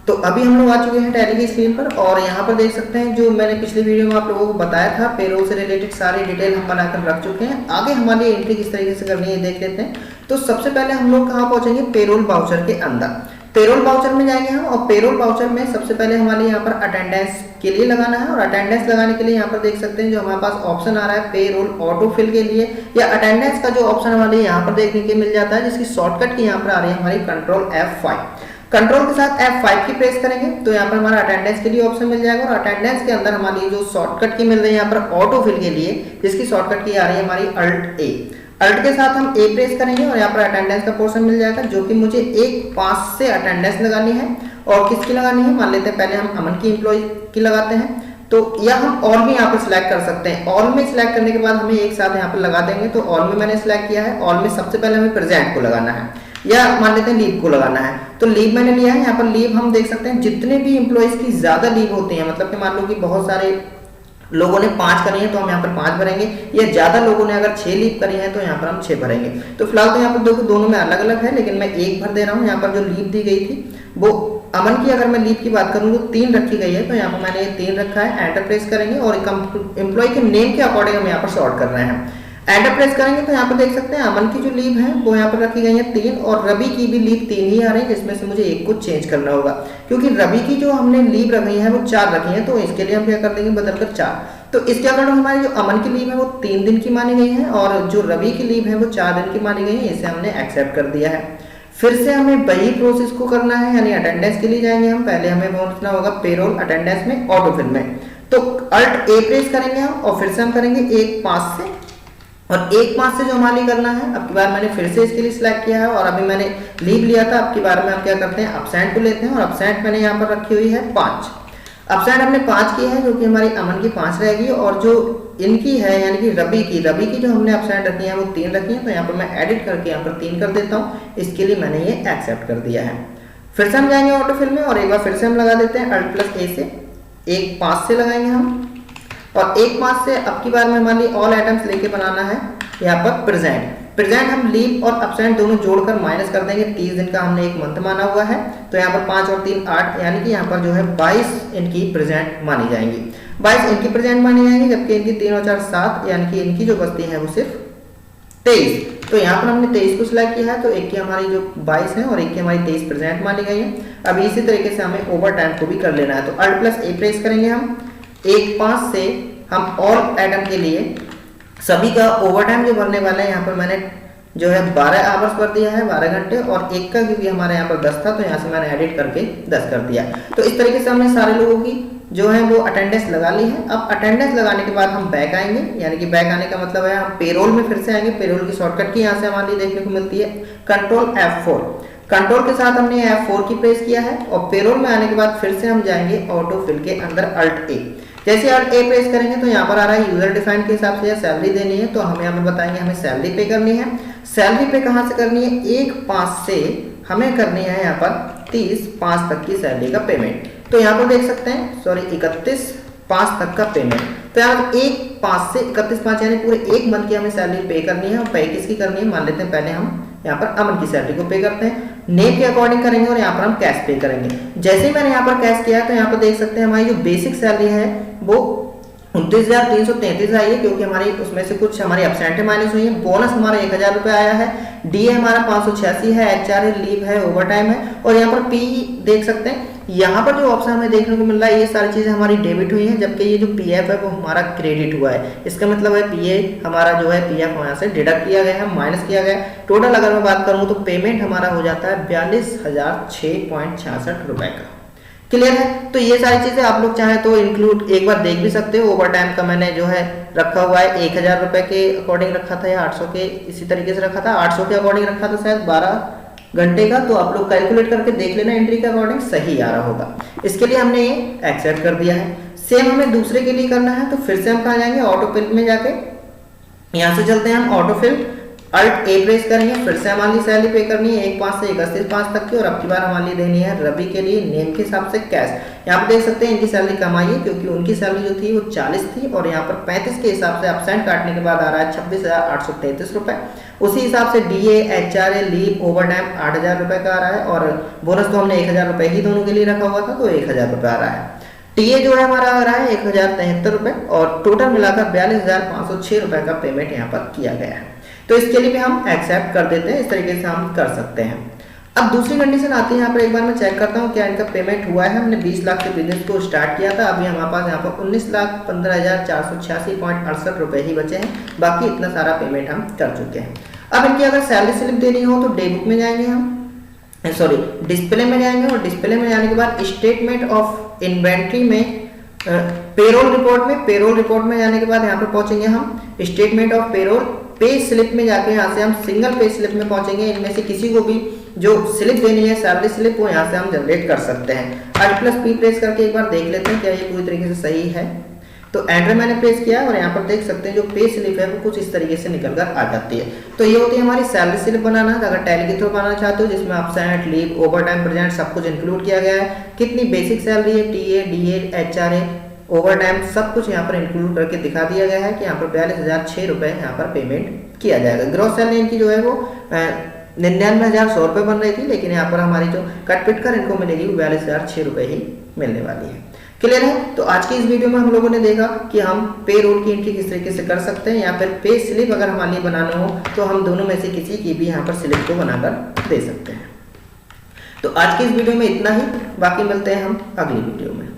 तो अभी हम लोग आ चुके हैं टैली की स्क्रीन पर और यहाँ पर देख सकते हैं जो मैंने पिछली वीडियो में आप लोगों को बताया था, पेरोल से रिलेटेड सारी डिटेल हम बनाकर रख चुके हैं। आगे हमारी एंट्री किस तरीके से करनी है देख लेते हैं। तो सबसे पहले हम लोग कहाँ पहुंचेंगे, पेरोल वाउचर के अंदर। पेरोल वाउचर में जाएंगे हम और पेरोल वाउचर में सबसे पहले हमारे यहाँ पर अटेंडेंस के लिए लगाना है। और अटेंडेंस लगाने के लिए यहाँ पर देख सकते हैं जो हमारे पास ऑप्शन आ रहा है पेरोल ऑटो फिल के लिए, या अटेंडेंस का जो ऑप्शन हमारे यहाँ पर देखने के मिल जाता है, जिसकी शॉर्टकट की यहाँ पर आ रही है हमारी कंट्रोल F5। कंट्रोल के साथ F5 की प्रेस करेंगे तो यहाँ पर हमारा अटेंडेंस के लिए ऑप्शन मिल जाएगा। और अटेंडेंस के अंदर हमारी जो शॉर्टकट की मिल रही है यहाँ पर ऑटो फिल के लिए, जिसकी शॉर्टकट की आ रही है हमारी Alt A। अल्ट के साथ हम A प्रेस करेंगे और यहाँ पर अटेंडेंस का पोर्शन मिल जाएगा, जो कि मुझे 1-5 से अटेंडेंस लगानी है। और किसकी लगानी है, मान लेते हैं पहले हम अमन की एम्प्लॉय की लगाते हैं। तो या हम ऑल भी यहाँ पर सिलेक्ट कर सकते हैं। ऑल में सिलेक्ट करने के बाद हमें एक साथ यहाँ पर लगा देंगे। तो ऑल में मैंने सिलेक्ट किया है। ऑल में सबसे पहले हमें प्रेजेंट को लगाना है, या मान लेते हैं लीव को लगाना है। तो लीव मैंने लिया है। यहाँ पर लीव हम देख सकते हैं जितने भी एम्प्लॉइज की ज्यादा लीव होती है, मतलब कि मान लो कि बहुत सारे लोगों ने 5 करी है तो हम यहाँ पर 5 भरेंगे, या ज्यादा लोगों ने अगर 6 लीव करी है तो यहाँ पर हम 6 भरेंगे। तो फिलहाल तो यहाँ पर देखो दोनों में अलग अलग है, लेकिन मैं 1 भर दे रहा हूँ। यहाँ पर जो लीव दी गई थी वो अमन की, अगर मैं लीव की बात करूँ तो 3 रखी गई है। तो यहाँ पर मैंने ये 3 रखा है। एंटर प्रेस करेंगे और एम्प्लॉय के नेम के अकॉर्डिंग हम यहाँ पर सॉर्ट कर रहे हैं। एंटर प्रेस करेंगे तो यहाँ पर देख सकते हैं अमन की जो लीव है वो यहाँ पर रखी गई है 3, और रवि की भी लीव 3 ही आ रही है, जिसमें से मुझे एक को चेंज करना होगा, क्योंकि रवि की जो हमने लीव रखी है वो 4 रखी है। तो इसके लिए हम क्या कर देंगे, बदलकर 4। तो इसके अकॉर्डिंग हमारी जो अमन की लीव है वो 3 दिन की मानी गई है, और जो रवि की लीव है वो 4 दिन की मानी गई है। इसे हमने एक्सेप्ट कर दिया है। फिर से हमें वही प्रोसेस को करना है, यानी अटेंडेंस के लिए जाएंगे हम। पहले हमें पहुंचना होगा पेरोल अटेंडेंस में ऑटो फिल में। तो Alt A प्रेस करेंगे हम और फिर से हम करेंगे 1-5 से, और 1-5 से जो हमारी करना है, अब की बार मैंने फिर से इसके लिए सिलेक्ट किया है। और अभी मैंने लीव लिया था, अब की बार में हम क्या करते हैं, अपसेंट को लेते हैं। और अपसेंट मैंने यहाँ पर रखी हुई है 5। अपसेंट हमने 5 की है, जो कि हमारी अमन की 5 रहेगी। और जो इनकी है यानी कि रवि की जो हमने अपसेंट रखी है वो 3 रखी है। तो यहाँ पर मैं एडिट करके यहाँ पर 3 कर देता हूँ। इसके लिए मैंने ये एक्सेप्ट कर दिया है। फिर से हम जाएंगे ऑटो फिल में और एक बार फिर से हम लगा देते हैं Alt A से, 1-5 से लगाएंगे हम। और 1-5 से अब की बार में हमारी ऑल आइटम्स लेके बनाना है यहाँ पर प्रेजेंट हम लीव और अपसेंट दोनों जोड़कर माइनस कर देंगे। 30 दिन का हमने एक मंथ माना हुआ है। तो यहाँ पर 5 और 3 8, यानी कि यहाँ पर जो है 22 इनकी प्रेजेंट मानी जाएंगी। 22 इनकी प्रेजेंट मानी जाएंगी, जबकि इनकी 3 और 4 7, यानी कि इनकी जो बचती है वो सिर्फ 23। तो यहाँ पर हमने 23 को सिलेक्ट किया है। तो एक की हमारी जो 22 है और एक की हमारी 23 प्रेजेंट मानी गई है। अब इसी तरीके से हमें ओवर टाइम को भी कर लेना है। तो Alt A प्रेस करेंगे हम। 1-5 से हम ऑल आइटम के लिए सभी का ओवर टाइम जो भरने वाला है, यहाँ पर मैंने जो है 12 आवर्स भर दिया है, 12 घंटे। और एक का क्योंकि हमारे यहाँ पर 10 था तो यहाँ से मैंने एडिट करके 10 कर दिया। तो इस तरीके से हमने सारे लोगों की जो है वो अटेंडेंस लगा ली है। अब अटेंडेंस लगाने के बाद हम बैक आएंगे, यानी कि बैक आने का मतलब है हम पेरोल में फिर से आएंगे। पेरोल की शॉर्टकट की यहाँ से हमारी देखने को मिलती है कंट्रोल F4। कंट्रोल के साथ हमने F4 की प्रेस किया है। और पेरोल में आने के बाद फिर से हम जाएंगे ऑटो फिल के अंदर Alt A। जैसे Alt A प्रेस करेंगे तो यहाँ पर आ रहा है यूजर डिफाइन के हिसाब से सैलरी देनी है। तो हमें यहाँ पर बताएंगे हमें सैलरी पे करनी है। सैलरी पे कहाँ से करनी है, 1-5 से हमें करनी है यहाँ पर 30-5 तक की सैलरी का पेमेंट। तो यहाँ पर देख सकते हैं 31-5 तक का पेमेंट। तो यहाँ 1-5 से 31-5 यानी पूरे 1 मंथ की हमें सैलरी पे करनी है। और पे किसकी करनी है, मान लेते हैं पहले हम यहाँ पर अमन की सैलरी को पे करते हैं। नेम के अकॉर्डिंग करेंगे और यहाँ पर हम कैश पे करेंगे। जैसे ही मैंने यहाँ पर कैश किया है तो यहाँ पर देख सकते हैं हमारी जो बेसिक सैलरी है वो 29,333 आई है, क्योंकि हमारी उसमें से कुछ हमारी अपसेंट माइनस हुई है। बोनस हमारा 1,000 रुपये आया है। डी हमारा 586 है, HR है, लीव है, ओवर टाइम है। और यहाँ पर पी देख सकते हैं, यहाँ पर जो ऑप्शन हमें देखने को मिल रहा है ये सारी चीजें हमारी डेबिट हुई हैं, जबकि ये जो PF है वो हमारा क्रेडिट हुआ है। इसका मतलब है PA हमारा जो है PF यहाँ से डिडक्ट किया गया है, माइनस किया गया है। टोटल अगर मैं बात करूँ तो पेमेंट हमारा हो जाता है 42,006.66 रुपए का। क्लियर है। तो ये सारी चीजें आप लोग चाहे तो इंक्लूड एक बार देख भी सकते हो। ओवर टाइम का मैंने जो है रखा हुआ है 1,000 रुपए के अकॉर्डिंग रखा था, या 800 के इसी तरीके से रखा था। 800 के अकॉर्डिंग रखा था शायद 12 घंटे का। तो आप लोग कैलकुलेट करके देख लेना, एंट्री के अकॉर्डिंग सही आ रहा होगा। इसके लिए हमने ये एक्सेप्ट कर दिया है। सेम हमें दूसरे के लिए करना है। तो फिर से हम कहाँ जाएंगे, ऑटो फिल में जाके यहाँ से चलते हैं हम ऑटो फिल। अल्ट ए प्रेस करेंगे, फिर से हमारे लिए सैलरी पे करनी है 1/5 से 31/5 तक की, और अब की बार हमारे लिए देनी है रवि के लिए नेम के हिसाब से कैश। यहाँ पर देख सकते हैं इनकी सैलरी कम आई है क्योंकि उनकी सैलरी जो थी वो 40 थी, और यहाँ पर 35 के हिसाब से अपसेंट काटने के बाद आ रहा है 26,833 रुपए। उसी हिसाब से DA, HRA, leave, over time 8,000 रुपए का आ रहा है, और बोनस तो हमने 1,000 रुपए ही दोनों के लिए रखा हुआ था, तो 1,000 रुपए आ रहा है। टीए जो है हमारा आ रहा है 1,073 रुपए, और टोटल मिलाकर 42,506 रुपए का पेमेंट यहाँ पर किया गया है। तो इसके लिए भी हम एक्सेप्ट कर देते हैं, इस तरीके से हम कर सकते हैं। अब दूसरी कंडीशन आती है, यहाँ पर एक बार मैं चेक करता हूँ क्या इनका पेमेंट हुआ है। हमने 20 लाख के बिजनेस को स्टार्ट किया था, अभी हमारे पास यहाँ पर 19,15,486.68 रुपए ही बचे हैं, बाकी इतना सारा पेमेंट हम कर चुके हैं। अब इनकी अगर सैलरी स्लिप देनी हो तो डे बुक में जाएंगे हम, सॉरी डिस्प्ले में जाएंगे, और डिस्प्ले में जाने के बाद स्टेटमेंट ऑफ इन्वेंट्री में पेरोल रिपोर्ट में जाने के बाद यहाँ पर पहुंचेंगे हम statement of payroll, pay slip में जाके यहाँ से हम सिंगल पे स्लिप में पहुंचेंगे। इनमें से किसी को भी जो स्लिप देनी है सैलरी स्लिप, वो यहाँ से हम जनरेट कर सकते हैं। Alt+P प्रेस करके एक बार देख लेते हैं क्या ये पूरी तरीके से सही है। तो एंटर मैंने प्रेस किया और यहाँ पर देख सकते हैं जो पे स्लिप है वो कुछ इस तरीके से निकल कर आ जाती है। तो ये होती है हमारी सैलरी स्लिप बनाना। अगर टैली के थ्रू बनाना चाहते हो जिसमें absent, leave, over time, present सब कुछ इंक्लूड किया गया है, कितनी बेसिक सैलरी है, TA, DA, HRA, over time सब कुछ यहाँ पर इंक्लूड करके दिखा दिया गया है कि यहाँ पर 42,006 रुपए यहाँ पर पेमेंट किया जाएगा। ग्रॉस सैलरी इनकी जो है वो 99,100 रुपए बन रही थी, लेकिन यहाँ पर हमारी जो कट पिट कर इनको मिलेगी वो 42,006 रुपए ही मिलने वाली है। क्लियर है? तो आज की इस वीडियो में हम लोगों ने देखा कि हम पे रोल की एंट्री किस तरीके से कर सकते हैं, या फिर पे स्लिप अगर हमारे लिए बनाना हो तो हम दोनों में से किसी की भी यहाँ पर स्लिप को बनाकर दे सकते हैं। तो आज की इस वीडियो में इतना ही, बाकी मिलते हैं हम अगली वीडियो में।